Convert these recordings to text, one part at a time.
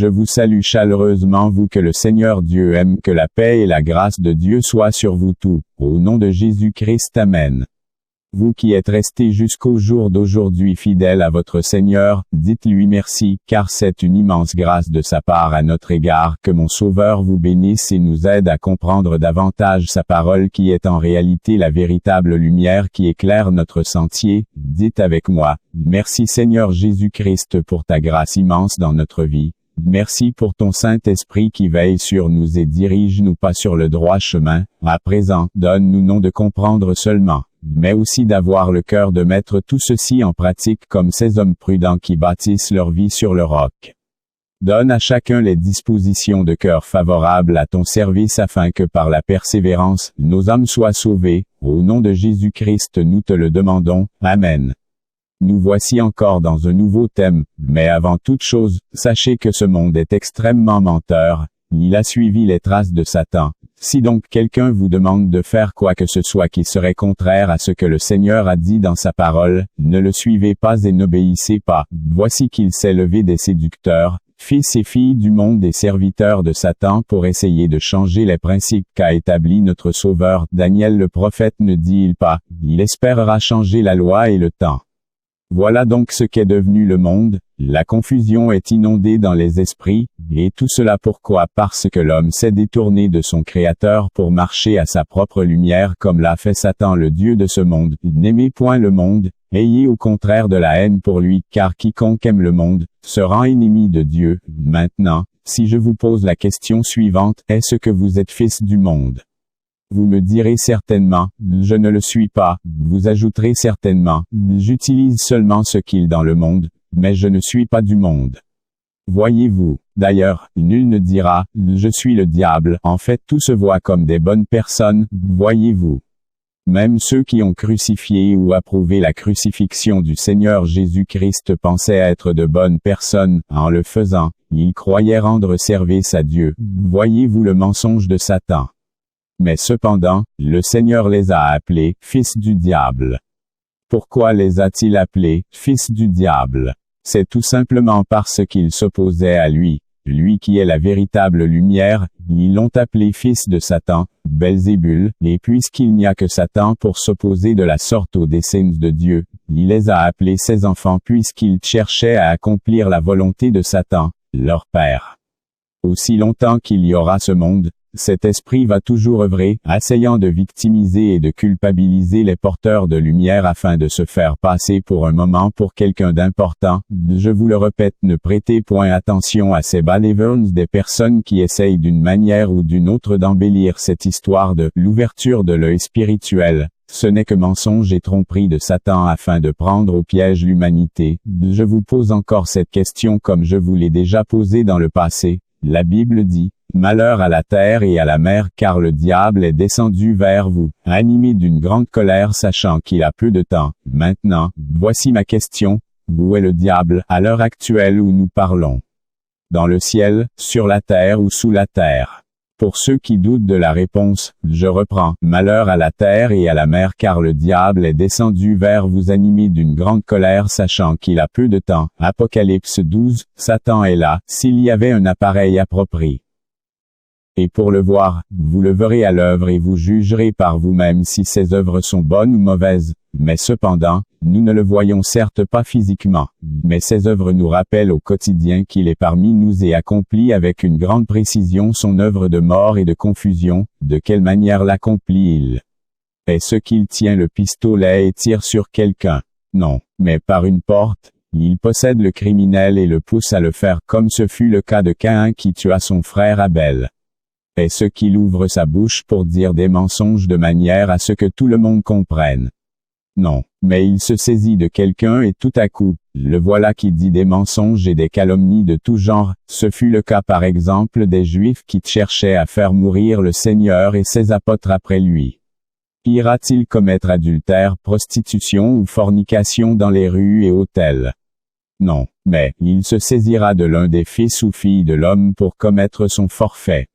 Je vous salue chaleureusement, vous que le Seigneur Dieu aime, que la paix et la grâce de Dieu soient sur vous tous, au nom de Jésus-Christ, Amen. Vous qui êtes restés jusqu'au jour d'aujourd'hui fidèles à votre Seigneur, dites-lui merci, car c'est une immense grâce de sa part à notre égard. Que mon Sauveur vous bénisse et nous aide à comprendre davantage sa parole qui est en réalité la véritable lumière qui éclaire notre sentier. Dites avec moi, merci Seigneur Jésus-Christ pour ta grâce immense dans notre vie. Merci pour ton Saint-Esprit qui veille sur nous et dirige-nous pas sur le droit chemin. À présent, donne-nous non de comprendre seulement, mais aussi d'avoir le cœur de mettre tout ceci en pratique comme ces hommes prudents qui bâtissent leur vie sur le roc. Donne à chacun les dispositions de cœur favorables à ton service afin que par la persévérance, nos âmes soient sauvées. Au nom de Jésus-Christ nous te le demandons. Amen. Nous voici encore dans un nouveau thème, mais avant toute chose, sachez que ce monde est extrêmement menteur. Il a suivi les traces de Satan. Si donc quelqu'un vous demande de faire quoi que ce soit qui serait contraire à ce que le Seigneur a dit dans sa parole, ne le suivez pas et n'obéissez pas. Voici qu'il s'est levé des séducteurs, fils et filles du monde et serviteurs de Satan pour essayer de changer les principes qu'a établis notre Sauveur. Daniel le prophète ne dit-il pas, il espérera changer la loi et le temps. Voilà donc ce qu'est devenu le monde, la confusion est inondée dans les esprits, et tout cela pourquoi? Parce que l'homme s'est détourné de son Créateur pour marcher à sa propre lumière comme l'a fait Satan le Dieu de ce monde. N'aimez point le monde, ayez au contraire de la haine pour lui, car quiconque aime le monde, se rend ennemi de Dieu. Maintenant, si je vous pose la question suivante, est-ce que vous êtes fils du monde? Vous me direz certainement, je ne le suis pas. Vous ajouterez certainement, j'utilise seulement ce qu'il dans le monde, mais je ne suis pas du monde. Voyez-vous, d'ailleurs, nul ne dira, je suis le diable. En fait, tout se voit comme des bonnes personnes, voyez-vous. Même ceux qui ont crucifié ou approuvé la crucifixion du Seigneur Jésus-Christ pensaient être de bonnes personnes. En le faisant, ils croyaient rendre service à Dieu. Voyez-vous le mensonge de Satan. Mais cependant, le Seigneur les a appelés « fils du diable ». Pourquoi les a-t-il appelés « fils du diable » ? C'est tout simplement parce qu'ils s'opposaient à lui, lui qui est la véritable lumière. Ils l'ont appelé fils de Satan, Belzébul, et puisqu'il n'y a que Satan pour s'opposer de la sorte aux desseins de Dieu, il les a appelés ses enfants puisqu'ils cherchaient à accomplir la volonté de Satan, leur père. Aussi longtemps qu'il y aura ce monde, cet esprit va toujours œuvrer, essayant de victimiser et de culpabiliser les porteurs de lumière afin de se faire passer pour un moment pour quelqu'un d'important. Je vous le répète, ne prêtez point attention à ces believers, des personnes qui essayent d'une manière ou d'une autre d'embellir cette histoire de l'ouverture de l'œil spirituel. Ce n'est que mensonge et tromperie de Satan afin de prendre au piège l'humanité. Je vous pose encore cette question comme je vous l'ai déjà posée dans le passé. La Bible dit, malheur à la terre et à la mer, car le diable est descendu vers vous, animé d'une grande colère sachant qu'il a peu de temps. Maintenant, voici ma question, où est le diable à l'heure actuelle où nous parlons? Dans le ciel, sur la terre ou sous la terre? Pour ceux qui doutent de la réponse, je reprends, malheur à la terre et à la mer car le diable est descendu vers vous animé d'une grande colère sachant qu'il a peu de temps. Apocalypse 12, Satan est là, s'il y avait un appareil approprié. Et pour le voir, vous le verrez à l'œuvre et vous jugerez par vous-même si ses œuvres sont bonnes ou mauvaises. Mais cependant, nous ne le voyons certes pas physiquement, mais ses œuvres nous rappellent au quotidien qu'il est parmi nous et accomplit avec une grande précision son œuvre de mort et de confusion. De quelle manière l'accomplit-il? Est-ce qu'il tient le pistolet et tire sur quelqu'un? Non, mais par une porte. Il possède le criminel et le pousse à le faire comme ce fut le cas de Caïn qui tua son frère Abel. Est-ce qu'il ouvre sa bouche pour dire des mensonges de manière à ce que tout le monde comprenne? Non, mais il se saisit de quelqu'un et tout à coup, le voilà qui dit des mensonges et des calomnies de tout genre. Ce fut le cas par exemple des Juifs qui cherchaient à faire mourir le Seigneur et ses apôtres après lui. Ira-t-il commettre adultère, prostitution ou fornication dans les rues et hôtels? Non, mais il se saisira de l'un des fils ou filles de l'homme pour commettre son forfait.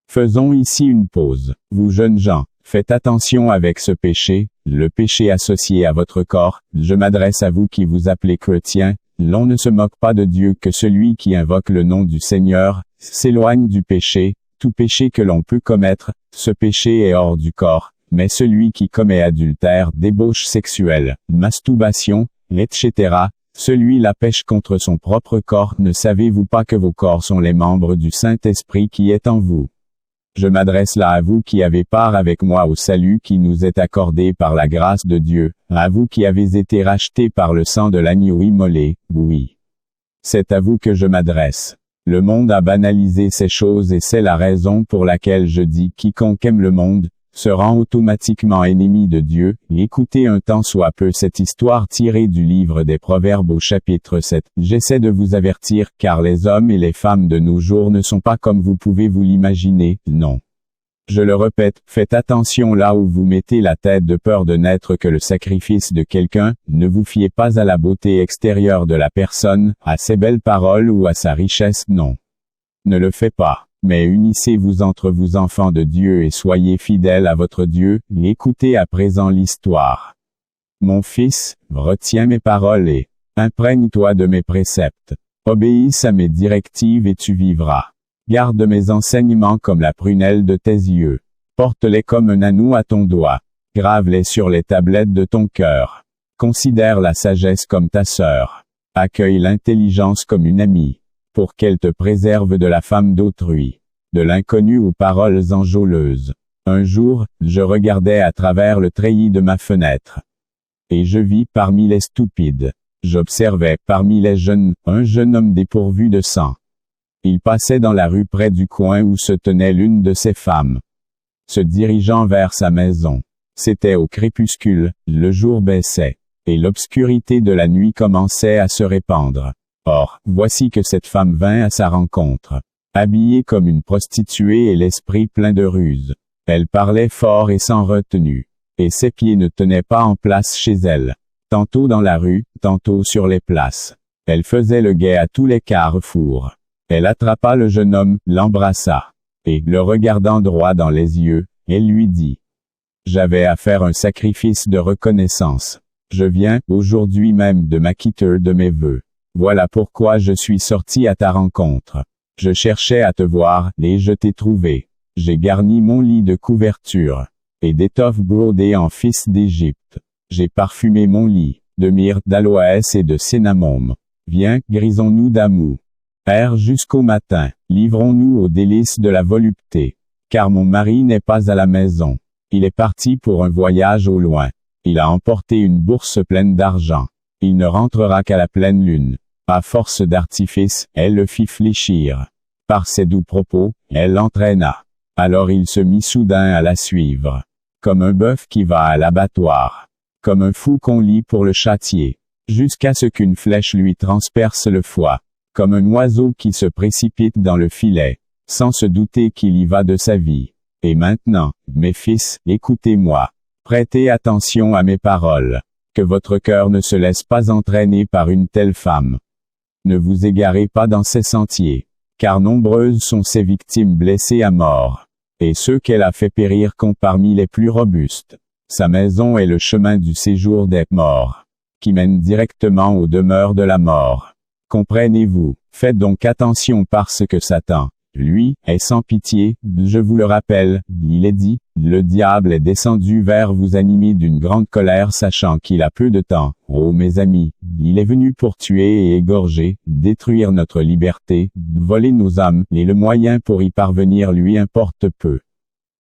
Faisons ici une pause. Vous jeunes gens, faites attention avec ce péché, le péché associé à votre corps. Je m'adresse à vous qui vous appelez chrétiens. l'on ne se moque pas de Dieu que celui qui invoque le nom du Seigneur, s'éloigne du péché, tout péché que l'on peut commettre, ce péché est hors du corps, mais celui qui commet adultère, débauche sexuelle, masturbation, etc., celui-là pêche contre son propre corps. Ne savez-vous pas que vos corps sont les membres du Saint-Esprit qui est en vous? Je m'adresse là à vous qui avez part avec moi au salut qui nous est accordé par la grâce de Dieu, à vous qui avez été rachetés par le sang de l'agneau immolé, oui. C'est à vous que je m'adresse. Le monde a banalisé ces choses et c'est la raison pour laquelle je dis quiconque aime le monde, se rend automatiquement ennemi de Dieu. Écoutez un tant soit peu cette histoire tirée du livre des Proverbes au chapitre 7. J'essaie de vous avertir, car les hommes et les femmes de nos jours ne sont pas comme vous pouvez vous l'imaginer, non. Je le répète, faites attention là où vous mettez la tête de peur de n'être que le sacrifice de quelqu'un, ne vous fiez pas à la beauté extérieure de la personne, à ses belles paroles ou à sa richesse, non. Ne le faites pas. Mais unissez-vous entre vous enfants de Dieu et soyez fidèles à votre Dieu. Écoutez à présent l'histoire. Mon fils, retiens mes paroles et imprègne-toi de mes préceptes. Obéisse à mes directives et tu vivras. Garde mes enseignements comme la prunelle de tes yeux. Porte-les comme un anneau à ton doigt. Grave-les sur les tablettes de ton cœur. Considère la sagesse comme ta sœur. Accueille l'intelligence comme une amie, pour qu'elle te préserve de la femme d'autrui, de l'inconnu aux paroles enjôleuses. Un jour, je regardais à travers le treillis de ma fenêtre. Et je vis parmi les stupides. J'observais parmi les jeunes, un jeune homme dépourvu de sang. Il passait dans la rue près du coin où se tenait l'une de ses femmes, se dirigeant vers sa maison. C'était au crépuscule, le jour baissait, et l'obscurité de la nuit commençait à se répandre. Or, voici que cette femme vint à sa rencontre, habillée comme une prostituée et l'esprit plein de ruse. Elle parlait fort et sans retenue, et ses pieds ne tenaient pas en place chez elle. Tantôt dans la rue, tantôt sur les places. Elle faisait le guet à tous les carrefours. Elle attrapa le jeune homme, l'embrassa, et, le regardant droit dans les yeux, elle lui dit: « J'avais à faire un sacrifice de reconnaissance. Je viens, aujourd'hui même, de m'acquitter de mes vœux. Voilà pourquoi je suis sorti à ta rencontre. Je cherchais à te voir, et je t'ai trouvé. J'ai garni mon lit de couverture, et d'étoffes brodées en fils d'Égypte. J'ai parfumé mon lit, de myrrhe, d'aloès et de cinnamome. Viens, grisons-nous d'amour. Erre jusqu'au matin, livrons-nous aux délices de la volupté. Car mon mari n'est pas à la maison. Il est parti pour un voyage au loin. Il a emporté une bourse pleine d'argent. Il ne rentrera qu'à la pleine lune. À force d'artifice, elle le fit fléchir. Par ses doux propos, elle l'entraîna. Alors il se mit soudain à la suivre. Comme un bœuf qui va à l'abattoir. Comme un fou qu'on lie pour le châtier. Jusqu'à ce qu'une flèche lui transperce le foie. Comme un oiseau qui se précipite dans le filet, sans se douter qu'il y va de sa vie. Et maintenant, mes fils, écoutez-moi. Prêtez attention à mes paroles. Que votre cœur ne se laisse pas entraîner par une telle femme. Ne vous égarez pas dans ses sentiers, car nombreuses sont ses victimes blessées à mort, et ceux qu'elle a fait périr comptent parmi les plus robustes. Sa maison est le chemin du séjour des morts, qui mène directement aux demeures de la mort. Comprenez-vous? Faites donc attention parce que Satan, lui, est sans pitié. Je vous le rappelle, il est dit, le diable est descendu vers vous animé d'une grande colère sachant qu'il a peu de temps. Oh mes amis, il est venu pour tuer et égorger, détruire notre liberté, voler nos âmes, et le moyen pour y parvenir lui importe peu.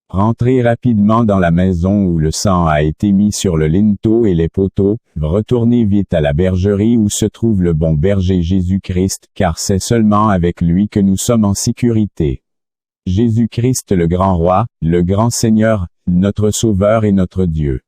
Rentrez rapidement dans la maison où le sang a été mis sur le linteau et les poteaux, retournez vite à la bergerie où se trouve le bon berger Jésus-Christ, car c'est seulement avec lui que nous sommes en sécurité. Jésus-Christ le grand roi, le grand Seigneur, notre Sauveur et notre Dieu.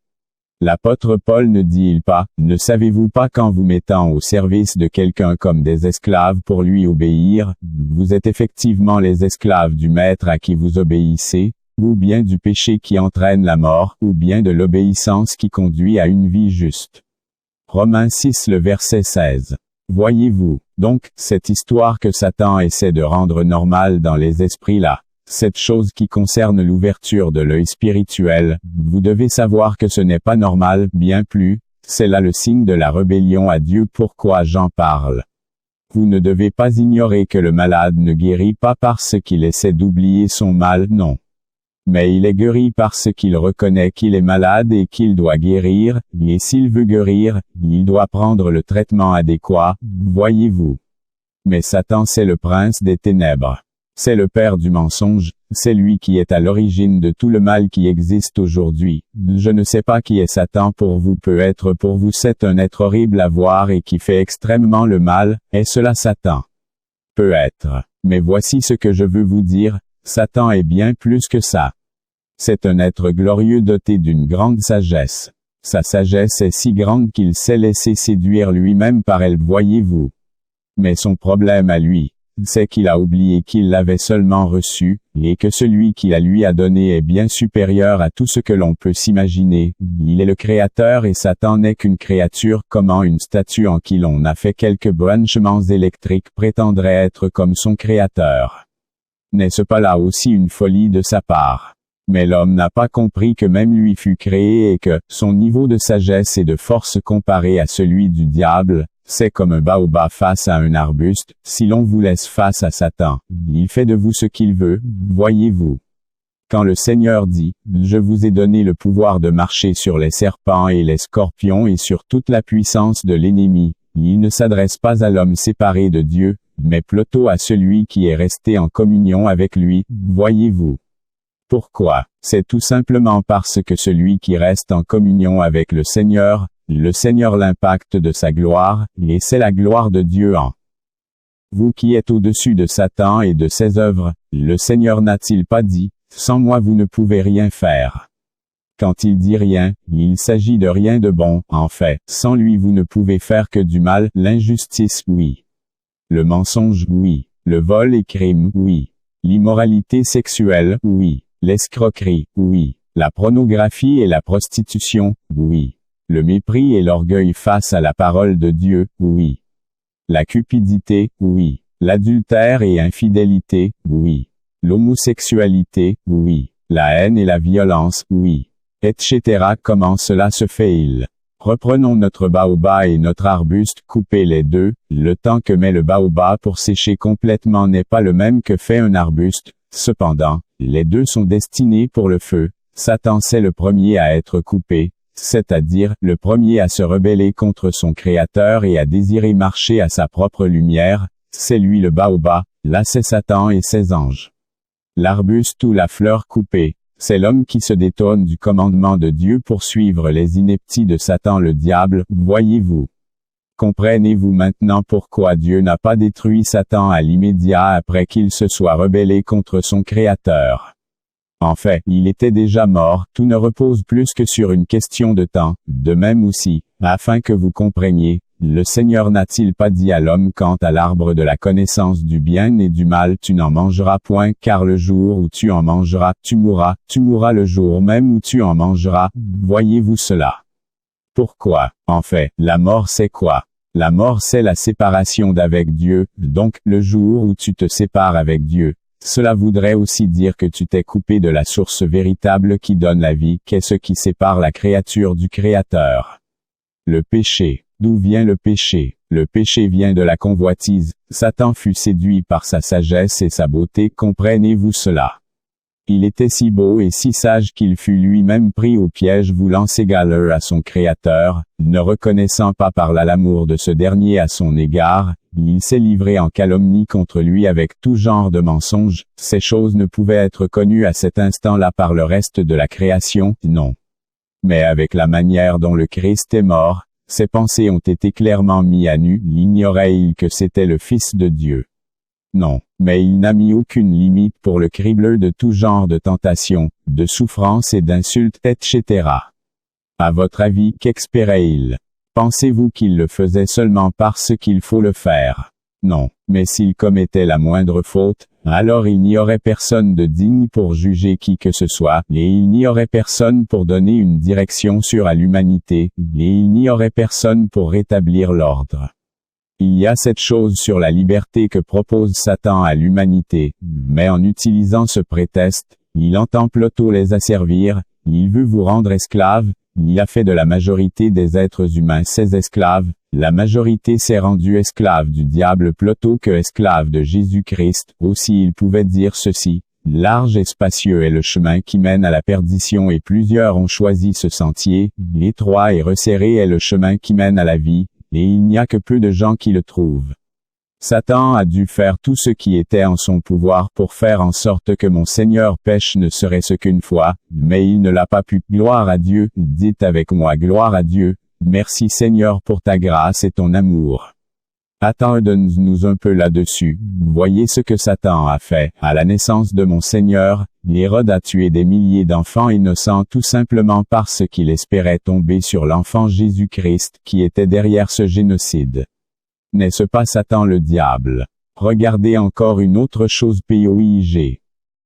L'apôtre Paul ne dit-il pas, ne savez-vous pas qu'en vous mettant au service de quelqu'un comme des esclaves pour lui obéir, vous êtes effectivement les esclaves du maître à qui vous obéissez? Ou bien du péché qui entraîne la mort, ou bien de l'obéissance qui conduit à une vie juste. Romains 6 le verset 16. Voyez-vous, donc, cette histoire que Satan essaie de rendre normale dans les esprits là, cette chose qui concerne l'ouverture de l'œil spirituel, vous devez savoir que ce n'est pas normal, bien plus, C'est là le signe de la rébellion à Dieu pourquoi j'en parle. Vous ne devez pas ignorer que le malade ne guérit pas parce qu'il essaie d'oublier son mal, non. Mais il est guéri parce qu'il reconnaît qu'il est malade et qu'il doit guérir, et s'il veut guérir, il doit prendre le traitement adéquat, voyez-vous. Mais Satan c'est le prince des ténèbres. C'est le père du mensonge, c'est lui qui est à l'origine de tout le mal qui existe aujourd'hui. Je ne sais pas qui est Satan pour vous, peut-être pour vous c'est un être horrible à voir et qui fait extrêmement le mal, est cela Satan? Peut-être. Mais voici ce que je veux vous dire, Satan est bien plus que ça. C'est un être glorieux doté d'une grande sagesse. Sa sagesse est si grande qu'il s'est laissé séduire lui-même par elle, voyez-vous. Mais son problème à lui, c'est qu'il a oublié qu'il l'avait seulement reçu, et que celui qui la lui a donné est bien supérieur à tout ce que l'on peut s'imaginer. Il est le Créateur et Satan n'est qu'une créature. Comment une statue en qui l'on a fait quelques branchements électriques prétendrait être comme son Créateur? N'est-ce pas là aussi une folie de sa part? Mais l'homme n'a pas compris que même lui fut créé et que son niveau de sagesse et de force comparé à celui du diable, c'est comme un baobab face à un arbuste. Si l'on vous laisse face à Satan, il fait de vous ce qu'il veut, voyez-vous. Quand le Seigneur dit, « Je vous ai donné le pouvoir de marcher sur les serpents et les scorpions et sur toute la puissance de l'ennemi », il ne s'adresse pas à l'homme séparé de Dieu, mais plutôt à celui qui est resté en communion avec lui, voyez-vous. Pourquoi? C'est tout simplement parce que celui qui reste en communion avec le Seigneur l'impacte de sa gloire, et c'est la gloire de Dieu en vous qui êtes au-dessus de Satan et de ses œuvres. Le Seigneur n'a-t-il pas dit, « Sans moi vous ne pouvez rien faire ». Quand il dit rien, il s'agit de rien de bon, en fait, sans lui vous ne pouvez faire que du mal, l'injustice, oui. Le mensonge, oui. Le vol et crime, oui. L'immoralité sexuelle, oui. L'escroquerie, oui. La pornographie et la prostitution, oui. Le mépris et l'orgueil face à la parole de Dieu, oui. La cupidité, oui. L'adultère et infidélité, oui. L'homosexualité, oui. La haine et la violence, oui. Etc. Comment cela se fait-il? Reprenons notre baobab et notre arbuste, coupez les deux. Le temps que met le baobab pour sécher complètement n'est pas le même que fait un arbuste. Cependant, les deux sont destinés pour le feu. Satan c'est le premier à être coupé, c'est-à-dire le premier à se rebeller contre son Créateur et à désirer marcher à sa propre lumière. C'est lui le baobab, là c'est Satan et ses anges. L'arbuste ou la fleur coupée, c'est l'homme qui se détourne du commandement de Dieu pour suivre les inepties de Satan le diable, voyez-vous. Comprenez-vous maintenant pourquoi Dieu n'a pas détruit Satan à l'immédiat après qu'il se soit rebellé contre son Créateur? En fait, il était déjà mort, tout ne repose plus que sur une question de temps. De même aussi, afin que vous compreniez, le Seigneur n'a-t-il pas dit à l'homme quant à l'arbre de la connaissance du bien et du mal, tu n'en mangeras point, car le jour où tu en mangeras, tu mourras le jour même où tu en mangeras, voyez-vous cela? Pourquoi? En fait, la mort c'est quoi? La mort c'est la séparation d'avec Dieu, donc, le jour où tu te sépares avec Dieu. Cela voudrait aussi dire que tu t'es coupé de la source véritable qui donne la vie, qu'est ce qui sépare la créature du Créateur. Le péché. D'où vient le péché? Le péché vient de la convoitise. Satan fut séduit par sa sagesse et sa beauté, comprenez-vous cela? Il était si beau et si sage qu'il fut lui-même pris au piège voulant s'égaler à son Créateur, ne reconnaissant pas par là l'amour de ce dernier à son égard, il s'est livré en calomnie contre lui avec tout genre de mensonges. Ces choses ne pouvaient être connues à cet instant-là par le reste de la création, non. Mais avec la manière dont le Christ est mort, ses pensées ont été clairement mises à nu. Ignorait-il que c'était le Fils de Dieu? Non, mais il n'a mis aucune limite pour le cribler de tout genre de tentation, de souffrance et d'insultes, etc. À votre avis, qu'espérait-il? Pensez-vous qu'il le faisait seulement parce qu'il faut le faire? Non, mais s'il commettait la moindre faute, alors il n'y aurait personne de digne pour juger qui que ce soit, et il n'y aurait personne pour donner une direction sûre à l'humanité, et il n'y aurait personne pour rétablir l'ordre. Il y a cette chose sur la liberté que propose Satan à l'humanité, mais en utilisant ce prétexte, il entend plutôt les asservir, il veut vous rendre esclaves, il a fait de la majorité des êtres humains ses esclaves, la majorité s'est rendue esclave du diable plutôt que esclave de Jésus-Christ. Aussi il pouvait dire ceci: large et spacieux est le chemin qui mène à la perdition et plusieurs ont choisi ce sentier, étroit et resserré est le chemin qui mène à la vie, et il n'y a que peu de gens qui le trouvent. Satan a dû faire tout ce qui était en son pouvoir pour faire en sorte que mon Seigneur pêche ne serait-ce qu'une fois, mais il ne l'a pas pu. Gloire à Dieu, dites avec moi gloire à Dieu, merci Seigneur pour ta grâce et ton amour. Attendons-nous un peu là-dessus. Voyez ce que Satan a fait. À la naissance de mon Seigneur, Hérode a tué des milliers d'enfants innocents tout simplement parce qu'il espérait tomber sur l'enfant Jésus-Christ qui était derrière ce génocide. N'est-ce pas Satan le diable? Regardez encore une autre chose POIG.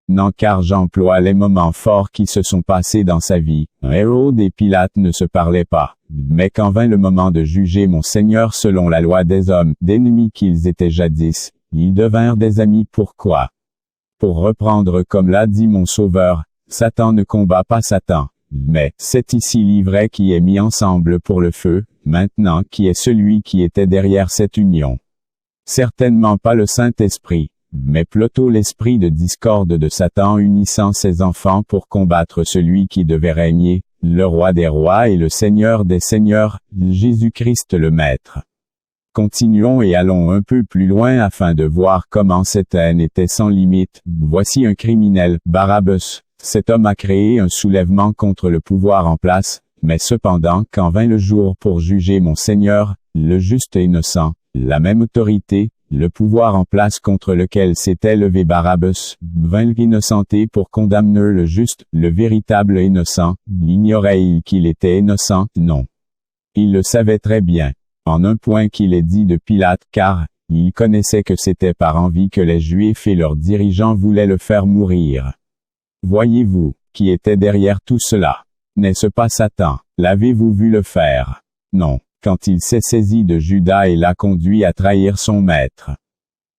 Non, car j'emploie les moments forts qui se sont passés dans sa vie. Hérode et Pilate ne se parlaient pas. Mais quand vint le moment de juger mon Seigneur selon la loi des hommes, d'ennemis qu'ils étaient jadis, ils devinrent des amis. Pourquoi? Pour reprendre comme l'a dit mon Sauveur, Satan ne combat pas Satan. Mais c'est ici l'ivraie qui est mis ensemble pour le feu, maintenant qui est celui qui était derrière cette union. Certainement pas le Saint-Esprit, mais plutôt l'esprit de discorde de Satan unissant ses enfants pour combattre celui qui devait régner, le roi des rois et le seigneur des seigneurs, Jésus-Christ le Maître. Continuons et allons un peu plus loin afin de voir comment cette haine était sans limite. Voici un criminel, Barabbas. Cet homme a créé un soulèvement contre le pouvoir en place, mais cependant quand vint le jour pour juger mon Seigneur, le juste et innocent, la même autorité, le pouvoir en place contre lequel s'était levé Barabbas, vint l'innocenté pour condamner le juste, le véritable innocent. Ignorait-il qu'il était innocent? Non. Il le savait très bien. En un point qu'il est dit de Pilate, car il connaissait que c'était par envie que les Juifs et leurs dirigeants voulaient le faire mourir. Voyez-vous, qui était derrière tout cela? N'est-ce pas Satan? L'avez-vous vu le faire? Non, quand il s'est saisi de Judas et l'a conduit à trahir son maître.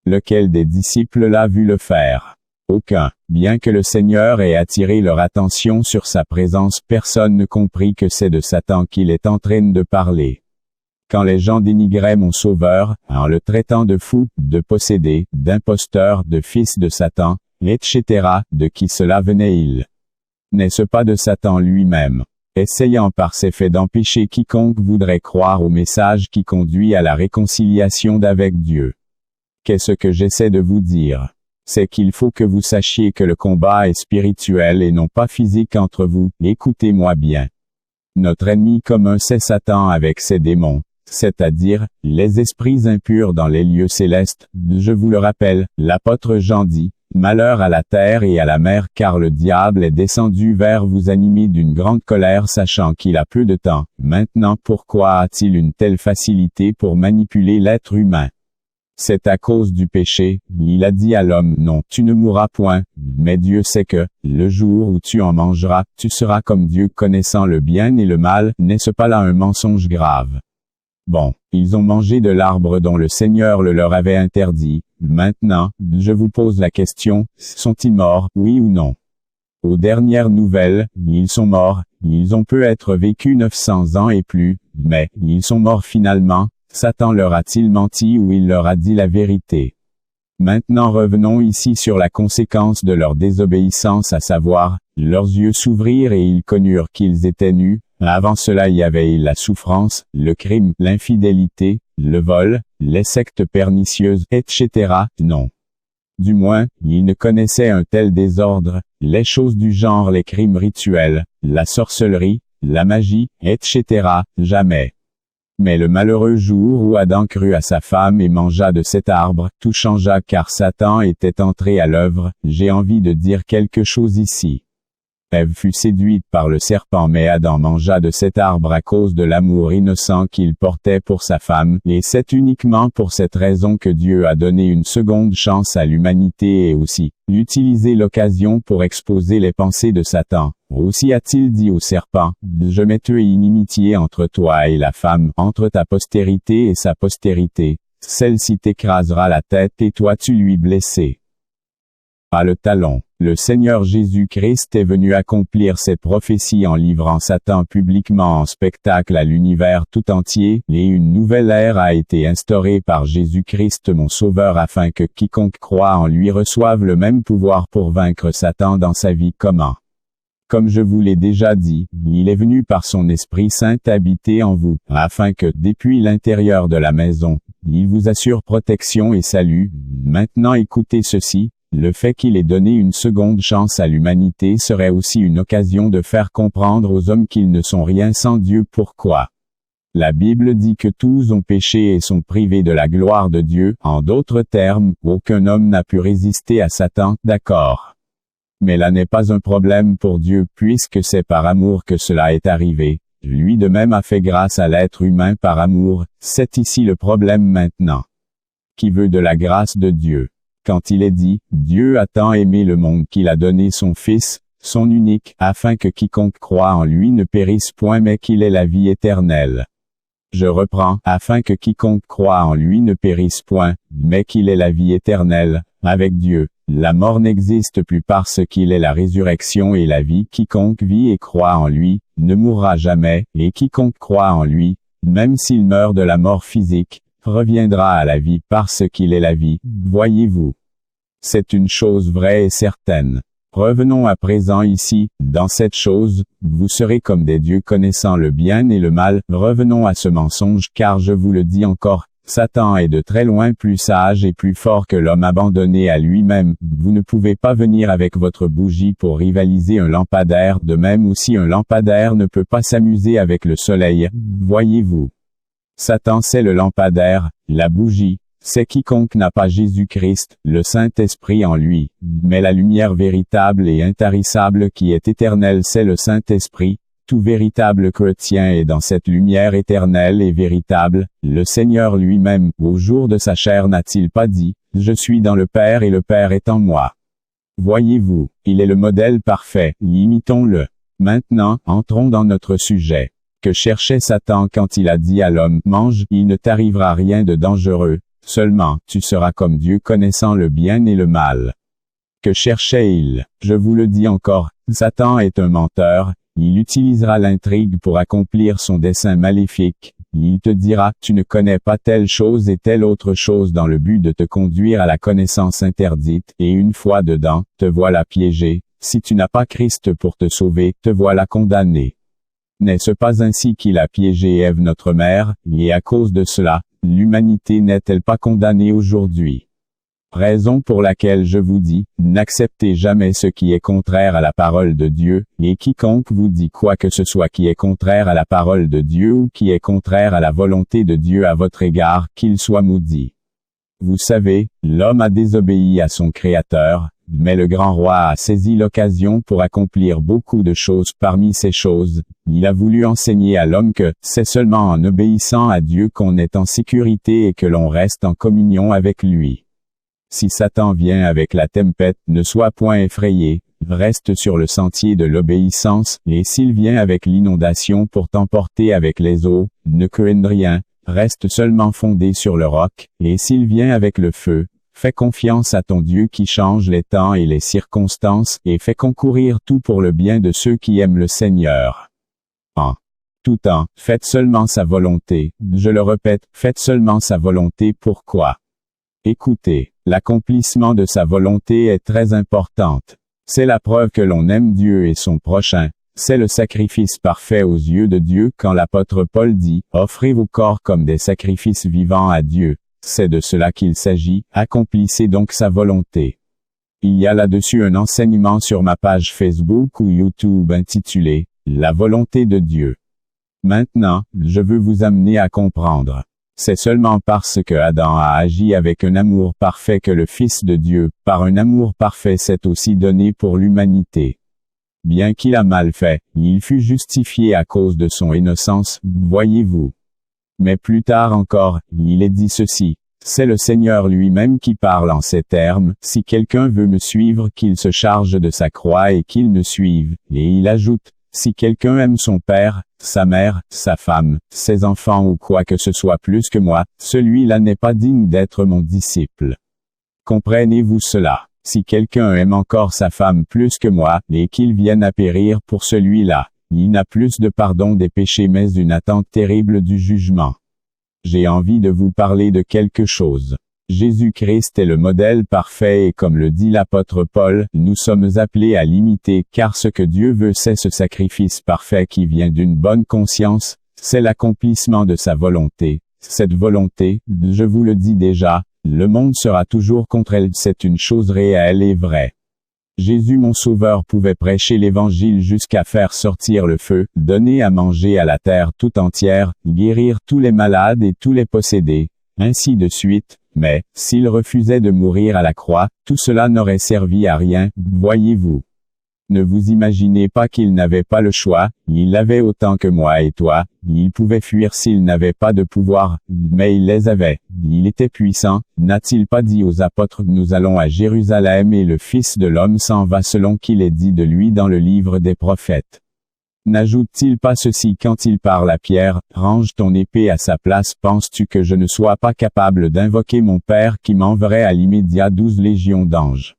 Lequel des disciples l'a vu le faire? Aucun. Bien que le Seigneur ait attiré leur attention sur sa présence, personne ne comprit que c'est de Satan qu'il est en train de parler. Quand les gens dénigraient mon Sauveur, en le traitant de fou, de possédé, d'imposteur, de fils de Satan, etc., de qui cela venait-il? N'est-ce pas de Satan lui-même? Essayant par ses faits d'empêcher quiconque voudrait croire au message qui conduit à la réconciliation d'avec Dieu. Qu'est-ce que j'essaie de vous dire? C'est qu'il faut que vous sachiez que le combat est spirituel et non pas physique entre vous. Écoutez-moi bien. Notre ennemi commun c'est Satan avec ses démons, c'est-à-dire, les esprits impurs dans les lieux célestes. Je vous le rappelle, l'apôtre Jean dit, malheur à la terre et à la mer car le diable est descendu vers vous animé d'une grande colère sachant qu'il a peu de temps. Maintenant pourquoi a-t-il une telle facilité pour manipuler l'être humain? C'est à cause du péché. Il a dit à l'homme, non, tu ne mourras point, mais Dieu sait que, le jour où tu en mangeras, tu seras comme Dieu connaissant le bien et le mal. N'est-ce pas là un mensonge grave? Bon, ils ont mangé de l'arbre dont le Seigneur le leur avait interdit. Maintenant, je vous pose la question, sont-ils morts, oui ou non? Aux dernières nouvelles, ils sont morts, ils ont peut-être vécu 900 ans et plus, mais, ils sont morts finalement. Satan leur a-t-il menti ou il leur a dit la vérité? Maintenant revenons ici sur la conséquence de leur désobéissance, à savoir, leurs yeux s'ouvrirent et ils connurent qu'ils étaient nus. Avant cela il y avait la souffrance, le crime, l'infidélité, le vol, les sectes pernicieuses, etc. Non. Du moins, ils ne connaissaient un tel désordre, les choses du genre les crimes rituels, la sorcellerie, la magie, etc. Jamais. Mais le malheureux jour où Adam crut à sa femme et mangea de cet arbre, tout changea car Satan était entré à l'œuvre. J'ai envie de dire quelque chose ici. Ève fut séduite par le serpent mais Adam mangea de cet arbre à cause de l'amour innocent qu'il portait pour sa femme, et c'est uniquement pour cette raison que Dieu a donné une seconde chance à l'humanité et aussi utilisé l'occasion pour exposer les pensées de Satan. Aussi a-t-il dit au serpent, je mettrai inimitié entre toi et la femme, entre ta postérité et sa postérité. Celle-ci t'écrasera la tête et toi tu lui blesseras. à le talon. Le Seigneur Jésus-Christ est venu accomplir cette prophétie en livrant Satan publiquement en spectacle à l'univers tout entier, et une nouvelle ère a été instaurée par Jésus-Christ mon Sauveur afin que quiconque croit en lui reçoive le même pouvoir pour vaincre Satan dans sa vie. Comment? Comme je vous l'ai déjà dit, il est venu par son Esprit Saint habiter en vous, afin que, depuis l'intérieur de la maison, il vous assure protection et salut. Maintenant écoutez ceci, le fait qu'il ait donné une seconde chance à l'humanité serait aussi une occasion de faire comprendre aux hommes qu'ils ne sont rien sans Dieu. Pourquoi? La Bible dit que tous ont péché et sont privés de la gloire de Dieu. En d'autres termes, aucun homme n'a pu résister à Satan, d'accord. Mais là n'est pas un problème pour Dieu puisque c'est par amour que cela est arrivé. Lui de même a fait grâce à l'être humain par amour, c'est ici le problème maintenant. Qui veut de la grâce de Dieu? Quand il est dit, Dieu a tant aimé le monde qu'il a donné son Fils, son unique, afin que quiconque croit en lui ne périsse point mais qu'il ait la vie éternelle. Je reprends, afin que quiconque croit en lui ne périsse point, mais qu'il ait la vie éternelle. Avec Dieu, la mort n'existe plus parce qu'il est la résurrection et la vie. Quiconque vit et croit en lui, ne mourra jamais, et quiconque croit en lui, même s'il meurt de la mort physique, reviendra à la vie parce qu'il est la vie, voyez-vous. C'est une chose vraie et certaine. Revenons à présent ici, dans cette chose, vous serez comme des dieux connaissant le bien et le mal. Revenons à ce mensonge car je vous le dis encore, Satan est de très loin plus sage et plus fort que l'homme abandonné à lui-même. Vous ne pouvez pas venir avec votre bougie pour rivaliser un lampadaire, de même aussi un lampadaire ne peut pas s'amuser avec le soleil, voyez-vous. Satan c'est le lampadaire, la bougie, c'est quiconque n'a pas Jésus-Christ, le Saint-Esprit en lui, mais la lumière véritable et intarissable qui est éternelle c'est le Saint-Esprit. Tout véritable chrétien est dans cette lumière éternelle et véritable. Le Seigneur lui-même, au jour de sa chair n'a-t-il pas dit, « Je suis dans le Père et le Père est en moi ». Voyez-vous, il est le modèle parfait, imitons-le. Maintenant, entrons dans notre sujet. Que cherchait Satan quand il a dit à l'homme, « Mange, il ne t'arrivera rien de dangereux, seulement, tu seras comme Dieu connaissant le bien et le mal. » Que cherchait-il? Je vous le dis encore, Satan est un menteur. Il utilisera l'intrigue pour accomplir son dessein maléfique. Il te dira, tu ne connais pas telle chose et telle autre chose dans le but de te conduire à la connaissance interdite, et une fois dedans, te voilà piégé. Si tu n'as pas Christ pour te sauver, te voilà condamné. N'est-ce pas ainsi qu'il a piégé Ève notre mère, et à cause de cela, l'humanité n'est-elle pas condamnée aujourd'hui? Raison pour laquelle je vous dis, n'acceptez jamais ce qui est contraire à la parole de Dieu, et quiconque vous dit quoi que ce soit qui est contraire à la parole de Dieu ou qui est contraire à la volonté de Dieu à votre égard, qu'il soit maudit. Vous savez, l'homme a désobéi à son Créateur, mais le grand roi a saisi l'occasion pour accomplir beaucoup de choses. Parmi ces choses, il a voulu enseigner à l'homme que c'est seulement en obéissant à Dieu qu'on est en sécurité et que l'on reste en communion avec lui. Si Satan vient avec la tempête, ne sois point effrayé, reste sur le sentier de l'obéissance, et s'il vient avec l'inondation pour t'emporter avec les eaux, ne crains rien, reste seulement fondé sur le roc, et s'il vient avec le feu, fais confiance à ton Dieu qui change les temps et les circonstances, et fais concourir tout pour le bien de ceux qui aiment le Seigneur. En tout temps, faites seulement sa volonté, je le répète, faites seulement sa volonté. Pourquoi? Écoutez, l'accomplissement de sa volonté est très importante. C'est la preuve que l'on aime Dieu et son prochain. C'est le sacrifice parfait aux yeux de Dieu quand l'apôtre Paul dit, « Offrez vos corps comme des sacrifices vivants à Dieu ». C'est de cela qu'il s'agit, accomplissez donc sa volonté. Il y a là-dessus un enseignement sur ma page Facebook ou YouTube intitulé, « La volonté de Dieu ». Maintenant, je veux vous amener à comprendre. C'est seulement parce que Adam a agi avec un amour parfait que le Fils de Dieu, par un amour parfait, s'est aussi donné pour l'humanité. Bien qu'il a mal fait, il fut justifié à cause de son innocence, voyez-vous. Mais plus tard encore, il est dit ceci, c'est le Seigneur lui-même qui parle en ces termes, si quelqu'un veut me suivre qu'il se charge de sa croix et qu'il me suive, et il ajoute, si quelqu'un aime son père, sa mère, sa femme, ses enfants ou quoi que ce soit plus que moi, celui-là n'est pas digne d'être mon disciple. Comprenez-vous cela? Si quelqu'un aime encore sa femme plus que moi, et qu'il vienne à périr pour celui-là, il n'a plus de pardon des péchés mais une attente terrible du jugement. J'ai envie de vous parler de quelque chose. Jésus-Christ est le modèle parfait et comme le dit l'apôtre Paul, nous sommes appelés à l'imiter car ce que Dieu veut c'est ce sacrifice parfait qui vient d'une bonne conscience, c'est l'accomplissement de sa volonté. Cette volonté, je vous le dis déjà, le monde sera toujours contre elle, c'est une chose réelle et vraie. Jésus mon Sauveur pouvait prêcher l'Évangile jusqu'à faire sortir le feu, donner à manger à la terre tout entière, guérir tous les malades et tous les possédés, ainsi de suite, mais, s'il refusait de mourir à la croix, tout cela n'aurait servi à rien, voyez-vous. Ne vous imaginez pas qu'il n'avait pas le choix, il l'avait autant que moi et toi, il pouvait fuir s'il n'avait pas de pouvoir, mais il les avait, il était puissant, n'a-t-il pas dit aux apôtres, nous allons à Jérusalem et le Fils de l'homme s'en va selon qu'il est dit de lui dans le livre des prophètes. N'ajoute-t-il pas ceci quand il parle à Pierre, range ton épée à sa place, penses-tu que je ne sois pas capable d'invoquer mon Père qui m'enverrait à l'immédiat 12 légions d'anges?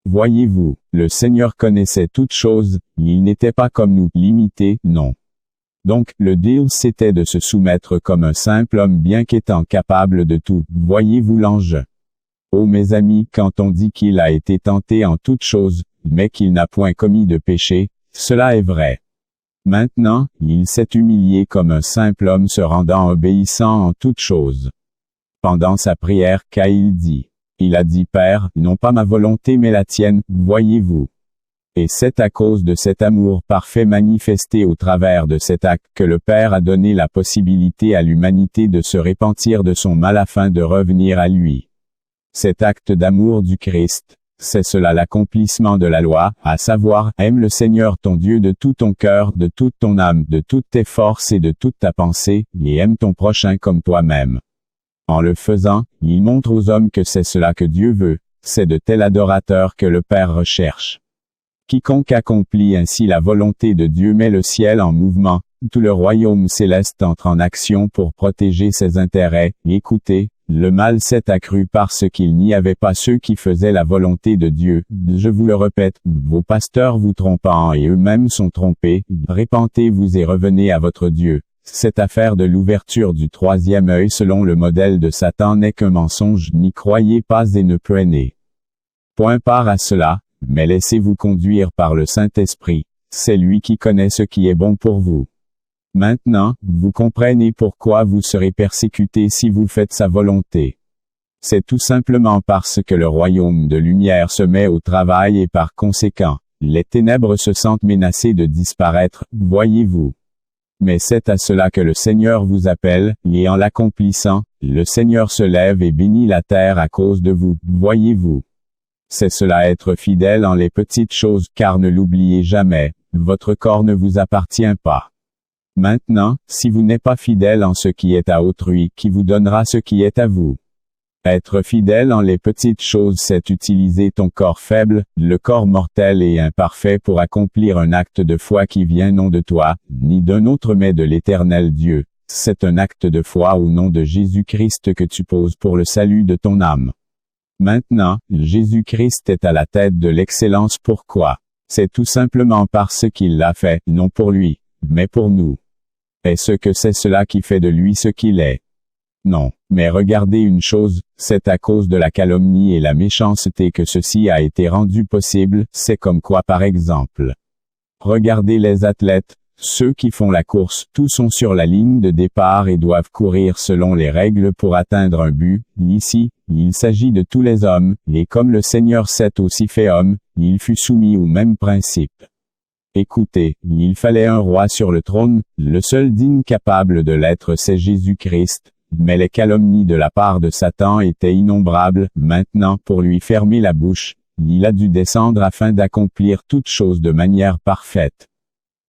Voyez-vous, le Seigneur connaissait toutes choses, il n'était pas comme nous, limité, non. Donc, le deal c'était de se soumettre comme un simple homme bien qu'étant capable de tout, voyez-vous l'enjeu. Oh mes amis, quand on dit qu'il a été tenté en toutes choses, mais qu'il n'a point commis de péché, cela est vrai. Maintenant, il s'est humilié comme un simple homme se rendant obéissant en toutes choses. Pendant sa prière, qu'a-t-il dit? Il a dit Père, non pas ma volonté mais la tienne, voyez-vous. Et c'est à cause de cet amour parfait manifesté au travers de cet acte que le Père a donné la possibilité à l'humanité de se repentir de son mal afin de revenir à lui. Cet acte d'amour du Christ, c'est cela l'accomplissement de la loi, à savoir, aime le Seigneur ton Dieu de tout ton cœur, de toute ton âme, de toutes tes forces et de toute ta pensée, et aime ton prochain comme toi-même. En le faisant, il montre aux hommes que c'est cela que Dieu veut, c'est de tels adorateurs que le Père recherche. Quiconque accomplit ainsi la volonté de Dieu met le ciel en mouvement, tout le royaume céleste entre en action pour protéger ses intérêts. Écoutez, le mal s'est accru parce qu'il n'y avait pas ceux qui faisaient la volonté de Dieu. Je vous le répète, vos pasteurs vous trompant et eux-mêmes sont trompés, repentez-vous et revenez à votre Dieu. Cette affaire de l'ouverture du troisième œil selon le modèle de Satan n'est qu'un mensonge, n'y croyez pas et ne prenez point part à cela, mais laissez-vous conduire par le Saint-Esprit, c'est lui qui connaît ce qui est bon pour vous. Maintenant, vous comprenez pourquoi vous serez persécutés si vous faites sa volonté. C'est tout simplement parce que le royaume de lumière se met au travail et par conséquent, les ténèbres se sentent menacées de disparaître, voyez-vous. Mais c'est à cela que le Seigneur vous appelle, et en l'accomplissant, le Seigneur se lève et bénit la terre à cause de vous, voyez-vous. C'est cela être fidèle en les petites choses, car ne l'oubliez jamais, votre corps ne vous appartient pas. Maintenant, si vous n'êtes pas fidèle en ce qui est à autrui, qui vous donnera ce qui est à vous? Être fidèle en les petites choses, c'est utiliser ton corps faible, le corps mortel et imparfait pour accomplir un acte de foi qui vient non de toi, ni d'un autre mais de l'Éternel Dieu. C'est un acte de foi au nom de Jésus-Christ que tu poses pour le salut de ton âme. Maintenant, Jésus-Christ est à la tête de l'excellence. Pourquoi? C'est tout simplement parce qu'il l'a fait, non pour lui, mais pour nous. Est-ce que c'est cela qui fait de lui ce qu'il est? Non, mais regardez une chose, c'est à cause de la calomnie et la méchanceté que ceci a été rendu possible, c'est comme quoi par exemple. Regardez les athlètes, ceux qui font la course, tous sont sur la ligne de départ et doivent courir selon les règles pour atteindre un but. Ici, il s'agit de tous les hommes, et comme le Seigneur s'est aussi fait homme, il fut soumis au même principe. Écoutez, il fallait un roi sur le trône, le seul digne capable de l'être c'est Jésus-Christ. Mais les calomnies de la part de Satan étaient innombrables. Maintenant, pour lui fermer la bouche, il a dû descendre afin d'accomplir toutes choses de manière parfaite.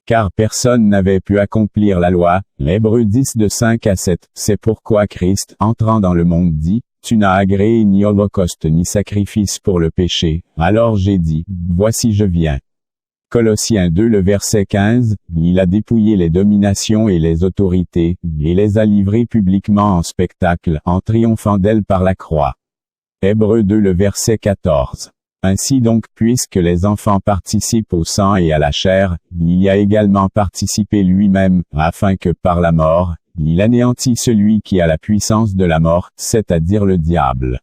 Car personne n'avait pu accomplir la loi. Hébreux 10 de 5 à 7. C'est pourquoi Christ, entrant dans le monde, dit, tu n'as agréé ni holocauste ni sacrifice pour le péché. Alors j'ai dit, voici je viens. Colossiens 2 le verset 15, il a dépouillé les dominations et les autorités, et les a livrées publiquement en spectacle, en triomphant d'elles par la croix. Hébreux 2 le verset 14. Ainsi donc, puisque les enfants participent au sang et à la chair, il y a également participé lui-même, afin que par la mort, il anéantit celui qui a la puissance de la mort, c'est-à-dire le diable.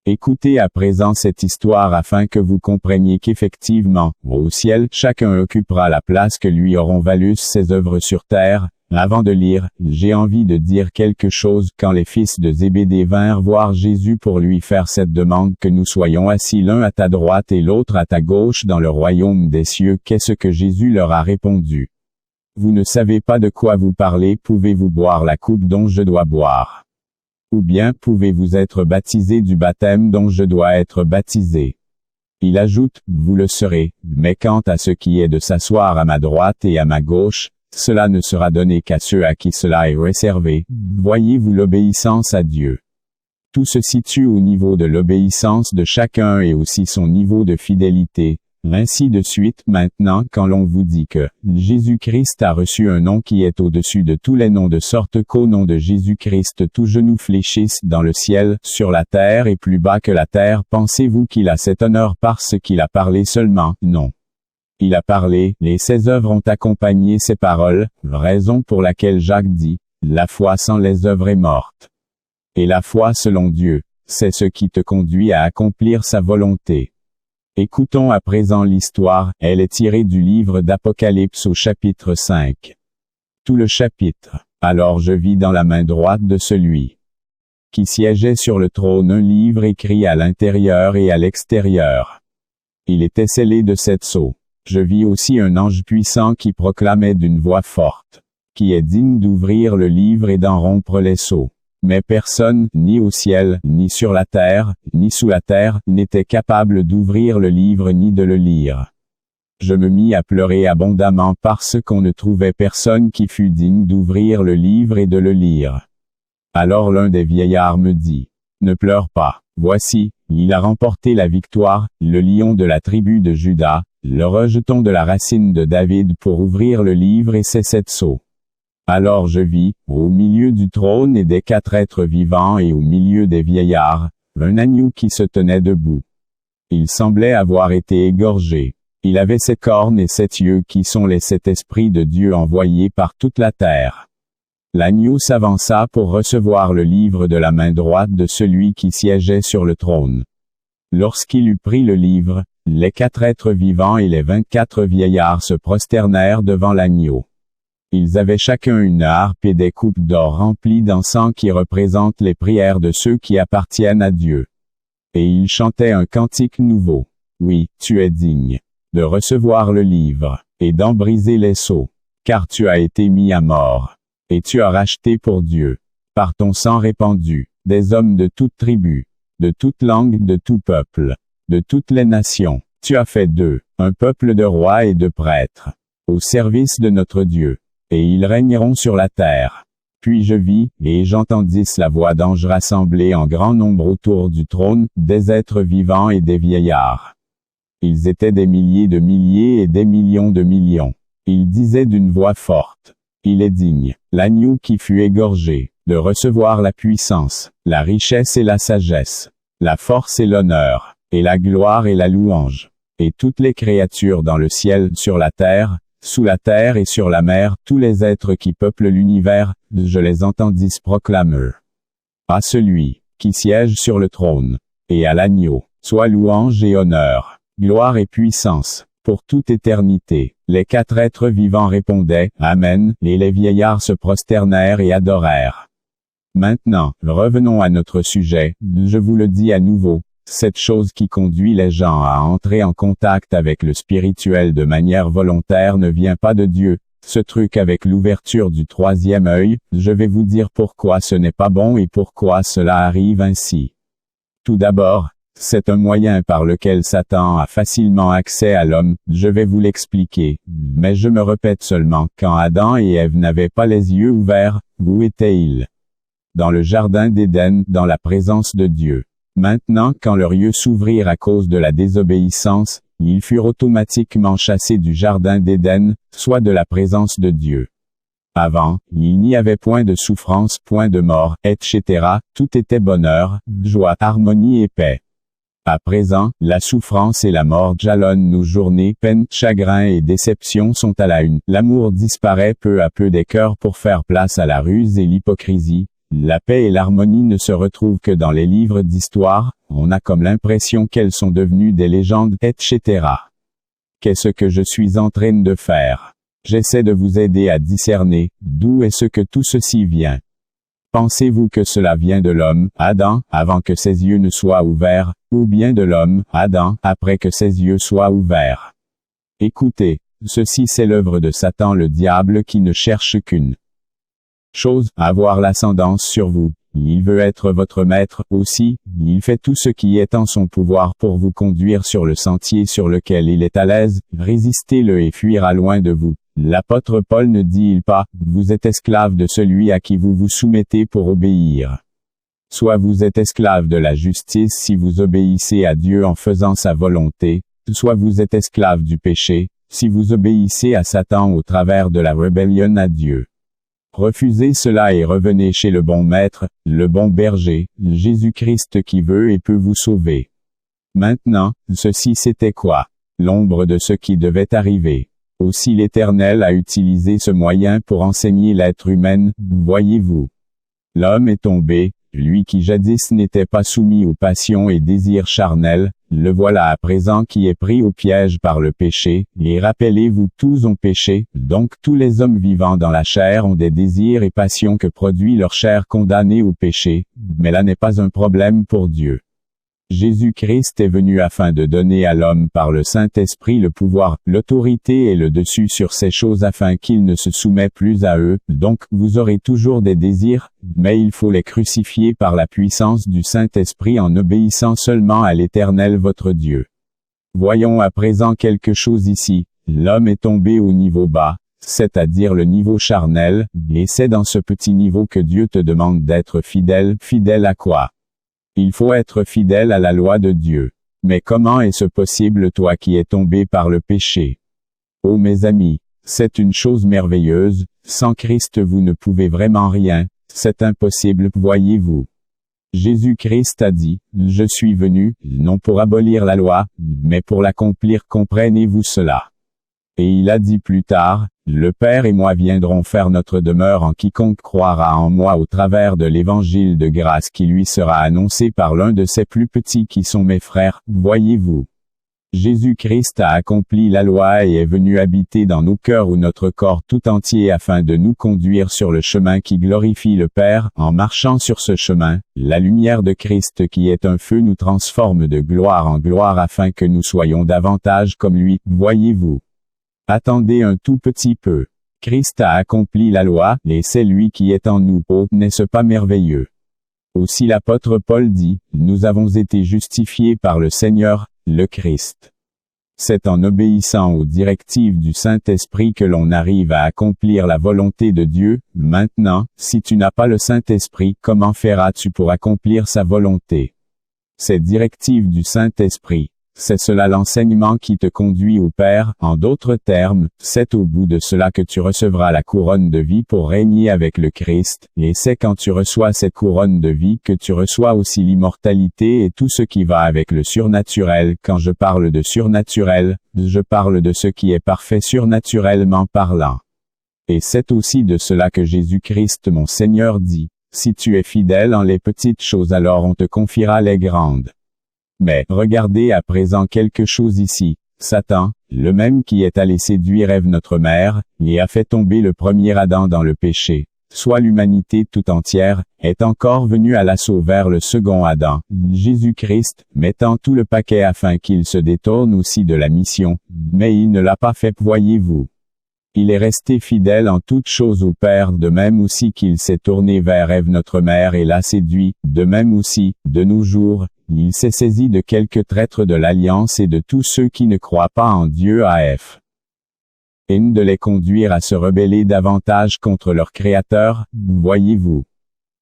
Écoutez à présent cette histoire afin que vous compreniez qu'effectivement, au ciel, chacun occupera la place que lui auront valu ses œuvres sur terre. Avant de lire, j'ai envie de dire quelque chose. Quand les fils de Zébédée vinrent voir Jésus pour lui faire cette demande que nous soyons assis l'un à ta droite et l'autre à ta gauche dans le royaume des cieux, qu'est-ce que Jésus leur a répondu? Vous ne savez pas de quoi vous parlez, pouvez-vous boire la coupe dont je dois boire? Ou bien pouvez-vous être baptisé du baptême dont je dois être baptisé? Il ajoute, vous le serez, mais quant à ce qui est de s'asseoir à ma droite et à ma gauche, cela ne sera donné qu'à ceux à qui cela est réservé. Voyez-vous l'obéissance à Dieu. Tout se situe au niveau de l'obéissance de chacun et aussi son niveau de fidélité. Ainsi de suite, maintenant quand l'on vous dit que Jésus-Christ a reçu un nom qui est au-dessus de tous les noms, de sorte qu'au nom de Jésus-Christ tout genou fléchisse dans le ciel, sur la terre et plus bas que la terre, pensez-vous qu'il a cet honneur parce qu'il a parlé seulement? Non. Il a parlé, et ses œuvres ont accompagné ses paroles, raison pour laquelle Jacques dit, la foi sans les œuvres est morte. Et la foi selon Dieu, c'est ce qui te conduit à accomplir sa volonté. Écoutons à présent l'histoire, elle est tirée du livre d'Apocalypse au chapitre 5. Tout le chapitre. Alors je vis dans la main droite de celui qui siégeait sur le trône un livre écrit à l'intérieur et à l'extérieur. Il était scellé de 7 sceaux. Je vis aussi un ange puissant qui proclamait d'une voix forte, qui est digne d'ouvrir le livre et d'en rompre les sceaux. Mais personne, ni au ciel, ni sur la terre, ni sous la terre, n'était capable d'ouvrir le livre ni de le lire. Je me mis à pleurer abondamment parce qu'on ne trouvait personne qui fût digne d'ouvrir le livre et de le lire. Alors l'un des vieillards me dit, « Ne pleure pas, voici, il a remporté la victoire, le lion de la tribu de Juda, le rejeton de la racine de David pour ouvrir le livre et ses 7 sceaux. » Alors je vis, au milieu du trône et des 4 êtres vivants et au milieu des vieillards, un agneau qui se tenait debout. Il semblait avoir été égorgé. Il avait 7 cornes et 7 yeux qui sont les 7 esprits de Dieu envoyés par toute la terre. L'agneau s'avança pour recevoir le livre de la main droite de celui qui siégeait sur le trône. Lorsqu'il eut pris le livre, les 4 êtres vivants et les 24 vieillards se prosternèrent devant l'agneau. Ils avaient chacun une harpe et des coupes d'or remplies d'encens qui représentent les prières de ceux qui appartiennent à Dieu. Et ils chantaient un cantique nouveau. Oui, tu es digne de recevoir le livre, et d'en briser les sceaux, car tu as été mis à mort, et tu as racheté pour Dieu, par ton sang répandu, des hommes de toute tribu, de toute langue, de tout peuple, de toutes les nations. Tu as fait d'eux un peuple de rois et de prêtres, au service de notre Dieu. Et ils régneront sur la terre. Puis je vis, et j'entendis la voix d'anges rassemblés en grand nombre autour du trône, des êtres vivants et des vieillards. Ils étaient des milliers et des millions de millions. Ils disaient d'une voix forte, « Il est digne, l'agneau qui fut égorgé, de recevoir la puissance, la richesse et la sagesse, la force et l'honneur, et la gloire et la louange. Et toutes les créatures dans le ciel, sur la terre, sous la terre et sur la mer, tous les êtres qui peuplent l'univers, je les entendis proclamer. À celui qui siège sur le trône, et à l'agneau, soit louange et honneur, gloire et puissance, pour toute éternité. Les 4 êtres vivants répondaient, Amen, et les vieillards se prosternèrent et adorèrent. Maintenant, revenons à notre sujet, je vous le dis à nouveau. Cette chose qui conduit les gens à entrer en contact avec le spirituel de manière volontaire ne vient pas de Dieu. Ce truc avec l'ouverture du 3e œil, je vais vous dire pourquoi ce n'est pas bon et pourquoi cela arrive ainsi. Tout d'abord, c'est un moyen par lequel Satan a facilement accès à l'homme, je vais vous l'expliquer, mais je me répète seulement, quand Adam et Ève n'avaient pas les yeux ouverts, où étaient-ils? Dans le jardin d'Éden, dans la présence de Dieu. Maintenant, quand leurs yeux s'ouvrirent à cause de la désobéissance, ils furent automatiquement chassés du jardin d'Éden, soit de la présence de Dieu. Avant, il n'y avait point de souffrance, point de mort, etc., tout était bonheur, joie, harmonie et paix. À présent, la souffrance et la mort jalonnent nos journées, peines, chagrins et déceptions sont à la une. L'amour disparaît peu à peu des cœurs pour faire place à la ruse et l'hypocrisie. La paix et l'harmonie ne se retrouvent que dans les livres d'histoire, on a comme l'impression qu'elles sont devenues des légendes, etc. Qu'est-ce que je suis en train de faire? J'essaie de vous aider à discerner, d'où est-ce que tout ceci vient. Pensez-vous que cela vient de l'homme, Adam, avant que ses yeux ne soient ouverts, ou bien de l'homme, Adam, après que ses yeux soient ouverts? Écoutez, ceci c'est l'œuvre de Satan le diable qui ne cherche qu'une chose, avoir l'ascendance sur vous. Il veut être votre maître, aussi, il fait tout ce qui est en son pouvoir pour vous conduire sur le sentier sur lequel il est à l'aise, résistez-le et fuira loin de vous. L'apôtre Paul ne dit-il pas, vous êtes esclave de celui à qui vous vous soumettez pour obéir. Soit vous êtes esclave de la justice si vous obéissez à Dieu en faisant sa volonté, soit vous êtes esclave du péché, si vous obéissez à Satan au travers de la rébellion à Dieu. Refusez cela et revenez chez le bon maître, le bon berger, Jésus-Christ qui veut et peut vous sauver. Maintenant, ceci c'était quoi? L'ombre de ce qui devait arriver. Aussi l'Éternel a utilisé ce moyen pour enseigner l'être humain, voyez-vous. L'homme est tombé, lui qui jadis n'était pas soumis aux passions et désirs charnels, le voilà à présent qui est pris au piège par le péché, et rappelez-vous tous ont péché, donc tous les hommes vivant dans la chair ont des désirs et passions que produit leur chair condamnée au péché, mais là n'est pas un problème pour Dieu. Jésus-Christ est venu afin de donner à l'homme par le Saint-Esprit le pouvoir, l'autorité et le dessus sur ces choses afin qu'il ne se soumette plus à eux, donc vous aurez toujours des désirs, mais il faut les crucifier par la puissance du Saint-Esprit en obéissant seulement à l'Éternel votre Dieu. Voyons à présent quelque chose ici, l'homme est tombé au niveau bas, c'est-à-dire le niveau charnel, et c'est dans ce petit niveau que Dieu te demande d'être fidèle. Fidèle à quoi? Il faut être fidèle à la loi de Dieu. Mais comment est-ce possible toi qui es tombé par le péché? Oh mes amis, c'est une chose merveilleuse, sans Christ vous ne pouvez vraiment rien, c'est impossible, voyez-vous. Jésus-Christ a dit, je suis venu, non pour abolir la loi, mais pour l'accomplir, comprenez-vous cela? Et il a dit plus tard, le Père et moi viendrons faire notre demeure en quiconque croira en moi au travers de l'évangile de grâce qui lui sera annoncé par l'un de ses plus petits qui sont mes frères, voyez-vous. Jésus-Christ a accompli la loi et est venu habiter dans nos cœurs ou notre corps tout entier afin de nous conduire sur le chemin qui glorifie le Père. En marchant sur ce chemin, la lumière de Christ qui est un feu nous transforme de gloire en gloire afin que nous soyons davantage comme lui, voyez-vous. Attendez un tout petit peu. Christ a accompli la loi, et c'est lui qui est en nous. Oh, n'est-ce pas merveilleux? Aussi l'apôtre Paul dit, nous avons été justifiés par le Seigneur, le Christ. C'est en obéissant aux directives du Saint-Esprit que l'on arrive à accomplir la volonté de Dieu. Maintenant, si tu n'as pas le Saint-Esprit, comment feras-tu pour accomplir sa volonté? Ces directives du Saint-Esprit. C'est cela l'enseignement qui te conduit au Père, en d'autres termes, c'est au bout de cela que tu recevras la couronne de vie pour régner avec le Christ, et c'est quand tu reçois cette couronne de vie que tu reçois aussi l'immortalité et tout ce qui va avec le surnaturel. Quand je parle de surnaturel, je parle de ce qui est parfait surnaturellement parlant. Et c'est aussi de cela que Jésus-Christ mon Seigneur dit, si tu es fidèle en les petites choses alors on te confiera les grandes. Mais, regardez à présent quelque chose ici, Satan, le même qui est allé séduire Ève notre mère, et a fait tomber le premier Adam dans le péché, soit l'humanité tout entière, est encore venu à l'assaut vers le second Adam, Jésus-Christ, mettant tout le paquet afin qu'il se détourne aussi de la mission, mais il ne l'a pas fait, voyez-vous. Il est resté fidèle en toutes choses au Père, de même aussi qu'il s'est tourné vers Ève notre mère et l'a séduit, de même aussi, de nos jours, il s'est saisi de quelques traîtres de l'Alliance et de tous ceux qui ne croient pas en Dieu afin de les conduire à se rebeller davantage contre leur Créateur, voyez-vous.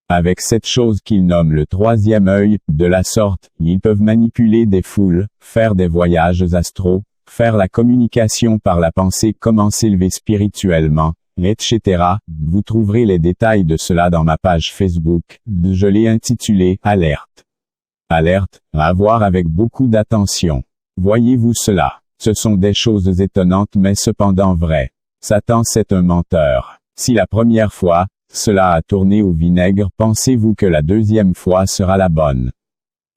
Avec cette chose qu'ils nomment le troisième œil, de la sorte, ils peuvent manipuler des foules, faire des voyages astraux, faire la communication par la pensée, comment s'élever spirituellement, etc. Vous trouverez les détails de cela dans ma page Facebook, je l'ai intitulé « Alerte ». Alerte, à voir avec beaucoup d'attention. Voyez-vous cela? Ce sont des choses étonnantes mais cependant vraies. Satan c'est un menteur. Si la première fois, cela a tourné au vinaigre, pensez-vous que la deuxième fois sera la bonne?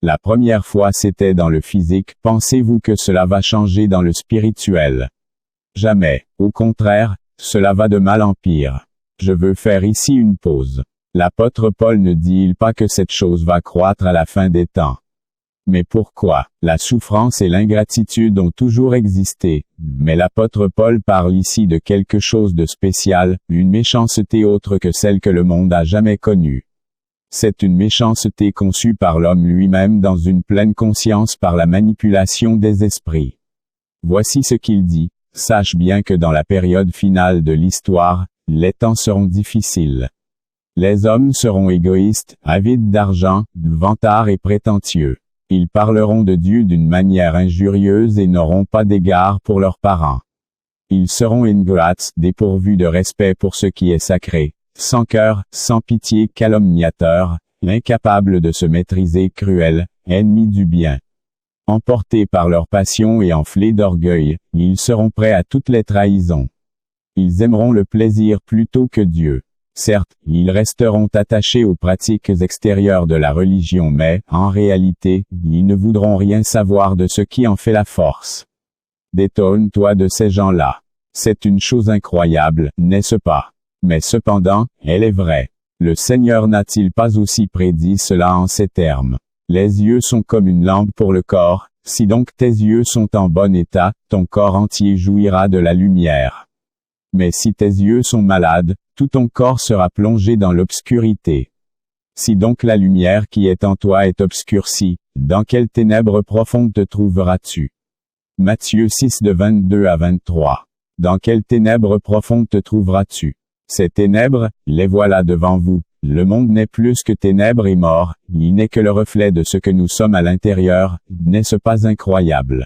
La première fois c'était dans le physique, pensez-vous que cela va changer dans le spirituel? Jamais. Au contraire, cela va de mal en pire. Je veux faire ici une pause. L'apôtre Paul ne dit-il pas que cette chose va croître à la fin des temps? Mais pourquoi? La souffrance et l'ingratitude ont toujours existé, mais l'apôtre Paul parle ici de quelque chose de spécial, une méchanceté autre que celle que le monde a jamais connue. C'est une méchanceté conçue par l'homme lui-même dans une pleine conscience par la manipulation des esprits. Voici ce qu'il dit: sache bien que dans la période finale de l'histoire, les temps seront difficiles. Les hommes seront égoïstes, avides d'argent, vantards et prétentieux. Ils parleront de Dieu d'une manière injurieuse et n'auront pas d'égard pour leurs parents. Ils seront ingrats, dépourvus de respect pour ce qui est sacré, sans cœur, sans pitié, calomniateurs, incapables de se maîtriser, cruels, ennemis du bien. Emportés par leur passion et enflés d'orgueil, ils seront prêts à toutes les trahisons. Ils aimeront le plaisir plutôt que Dieu. Certes, ils resteront attachés aux pratiques extérieures de la religion mais, en réalité, ils ne voudront rien savoir de ce qui en fait la force. Détourne-toi de ces gens-là. C'est une chose incroyable, n'est-ce pas? Mais cependant, elle est vraie. Le Seigneur n'a-t-il pas aussi prédit cela en ces termes? Les yeux sont comme une lampe pour le corps, si donc tes yeux sont en bon état, ton corps entier jouira de la lumière. Mais si tes yeux sont malades, tout ton corps sera plongé dans l'obscurité. Si donc la lumière qui est en toi est obscurcie, dans quelles ténèbres profondes te trouveras-tu? Matthieu 6 de 22 à 23. Dans quelles ténèbres profondes te trouveras-tu? Ces ténèbres, les voilà devant vous. Le monde n'est plus que ténèbres et mort, il n'est que le reflet de ce que nous sommes à l'intérieur, n'est-ce pas incroyable?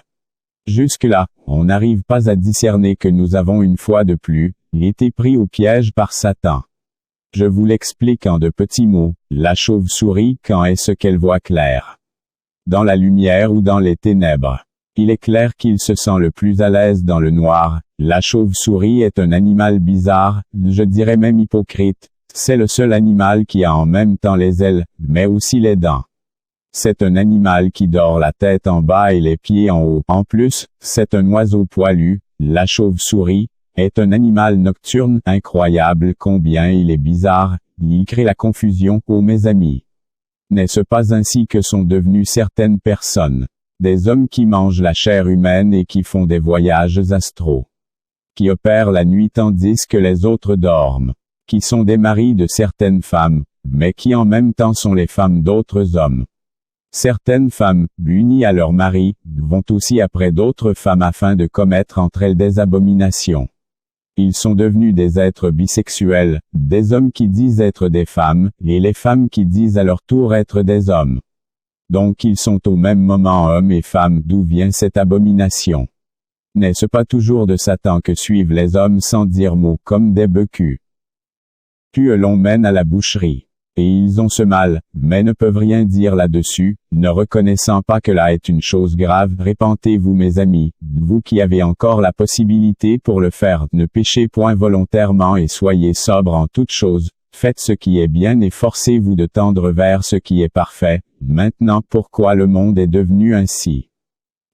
Jusque-là, on n'arrive pas à discerner que nous avons une fois de plus été pris au piège par Satan. Je vous l'explique en de petits mots: la chauve-souris, quand est-ce qu'elle voit clair? Dans la lumière ou dans les ténèbres? Il est clair qu'il se sent le plus à l'aise dans le noir. La chauve-souris est un animal bizarre, je dirais même hypocrite. C'est le seul animal qui a en même temps les ailes, mais aussi les dents. C'est un animal qui dort la tête en bas et les pieds en haut. En plus, c'est un oiseau poilu. La chauve-souris est un animal nocturne. Incroyable combien il est bizarre, il crée la confusion, oh mes amis. N'est-ce pas ainsi que sont devenues certaines personnes? Des hommes qui mangent la chair humaine et qui font des voyages astraux. Qui opèrent la nuit tandis que les autres dorment. Qui sont des maris de certaines femmes, mais qui en même temps sont les femmes d'autres hommes. Certaines femmes, unies à leur mari, vont aussi après d'autres femmes afin de commettre entre elles des abominations. Ils sont devenus des êtres bisexuels, des hommes qui disent être des femmes, et les femmes qui disent à leur tour être des hommes. Donc ils sont au même moment hommes et femmes. D'où vient cette abomination? N'est-ce pas toujours de Satan que suivent les hommes sans dire mot comme des becus? Puis l'on mène à la boucherie. Et ils ont ce mal, mais ne peuvent rien dire là-dessus, ne reconnaissant pas que là est une chose grave. Répentez-vous mes amis, vous qui avez encore la possibilité pour le faire, ne péchez point volontairement et soyez sobres en toutes choses, faites ce qui est bien et forcez-vous de tendre vers ce qui est parfait. Maintenant pourquoi le monde est devenu ainsi?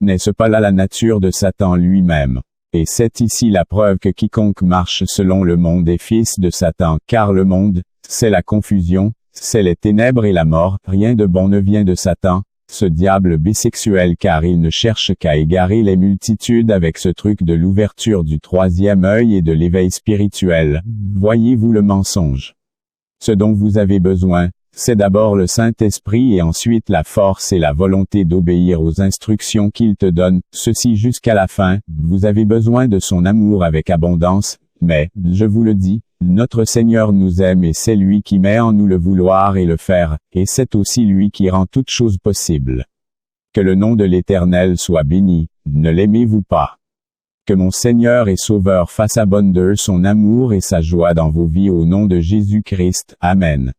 N'est-ce pas là la nature de Satan lui-même? Et c'est ici la preuve que quiconque marche selon le monde est fils de Satan, car le monde, c'est la confusion, c'est les ténèbres et la mort. Rien de bon ne vient de Satan, ce diable bisexuel, car il ne cherche qu'à égarer les multitudes avec ce truc de l'ouverture du troisième œil et de l'éveil spirituel. Voyez-vous le mensonge? Ce dont vous avez besoin, c'est d'abord le Saint-Esprit et ensuite la force et la volonté d'obéir aux instructions qu'il te donne, ceci jusqu'à la fin. Vous avez besoin de son amour avec abondance, mais, je vous le dis, notre Seigneur nous aime et c'est lui qui met en nous le vouloir et le faire, et c'est aussi lui qui rend toutes choses possibles. Que le nom de l'Éternel soit béni, ne l'aimez-vous pas? Que mon Seigneur et Sauveur fasse abonder son amour et sa joie dans vos vies au nom de Jésus-Christ. Amen.